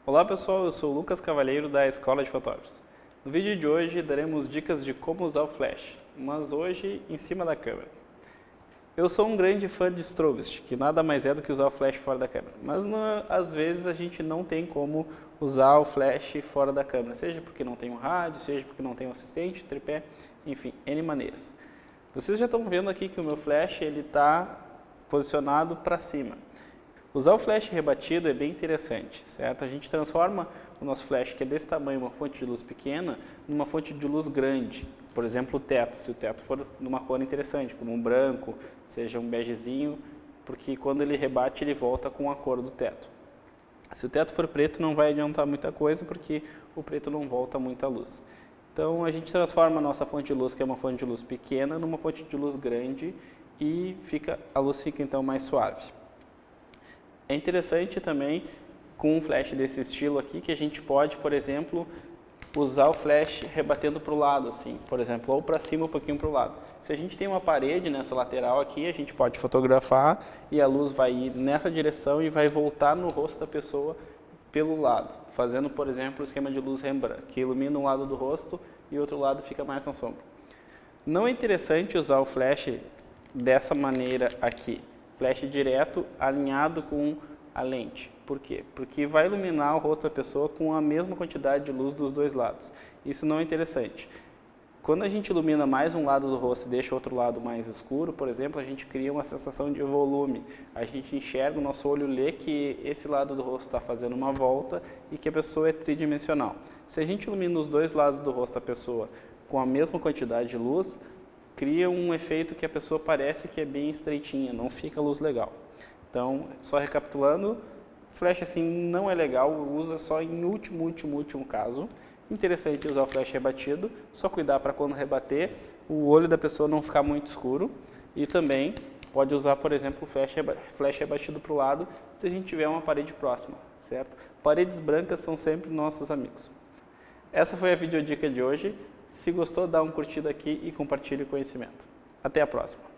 Olá pessoal, eu sou o Lucas Cavalheiro da Escola de Fotógrafos. No vídeo de hoje daremos dicas de como usar o flash, mas hoje em cima da câmera. Eu sou um grande fã de strobist, que nada mais é do que usar o flash fora da câmera, mas às vezes a gente não tem como usar o flash fora da câmera, seja porque não tem um rádio, seja porque não tem um assistente, tripé, enfim, N maneiras. Vocês já estão vendo aqui que o meu flash está posicionado para cima. Usar o flash rebatido é bem interessante, certo? A gente transforma o nosso flash, que é desse tamanho, uma fonte de luz pequena, numa fonte de luz grande. Por exemplo, o teto, se o teto for numa cor interessante, como um branco, seja um begezinho, porque quando ele rebate, ele volta com a cor do teto. Se o teto for preto, não vai adiantar muita coisa, porque o preto não volta muita luz. Então, a gente transforma a nossa fonte de luz, que é uma fonte de luz pequena, numa fonte de luz grande e a luz fica então mais suave. É interessante também, com um flash desse estilo aqui, que a gente pode, por exemplo, usar o flash rebatendo para o lado, assim, por exemplo, ou para cima um pouquinho para o lado. Se a gente tem uma parede nessa lateral aqui, a gente pode fotografar e a luz vai ir nessa direção e vai voltar no rosto da pessoa pelo lado, fazendo, por exemplo, o esquema de luz Rembrandt, que ilumina um lado do rosto e o outro lado fica mais na sombra. Não é interessante usar o flash dessa maneira aqui, flash direto alinhado com a lente. Por quê? Porque vai iluminar o rosto da pessoa com a mesma quantidade de luz dos dois lados. Isso não é interessante. Quando a gente ilumina mais um lado do rosto e deixa o outro lado mais escuro, por exemplo, a gente cria uma sensação de volume. A gente enxerga, o nosso olho lê que esse lado do rosto está fazendo uma volta e que a pessoa é tridimensional. Se a gente ilumina os dois lados do rosto da pessoa com a mesma quantidade de luz, cria um efeito que a pessoa parece que é bem estreitinha, não fica luz legal. Então, só recapitulando, flash assim não é legal, usa só em último caso. Interessante usar o flash rebatido, só cuidar para quando rebater o olho da pessoa não ficar muito escuro. E também pode usar, por exemplo, o flash rebatido para o lado se a gente tiver uma parede próxima, certo? Paredes brancas são sempre nossos amigos. Essa foi a videodica de hoje. Se gostou, dá um curtida aqui e compartilhe o conhecimento. Até a próxima!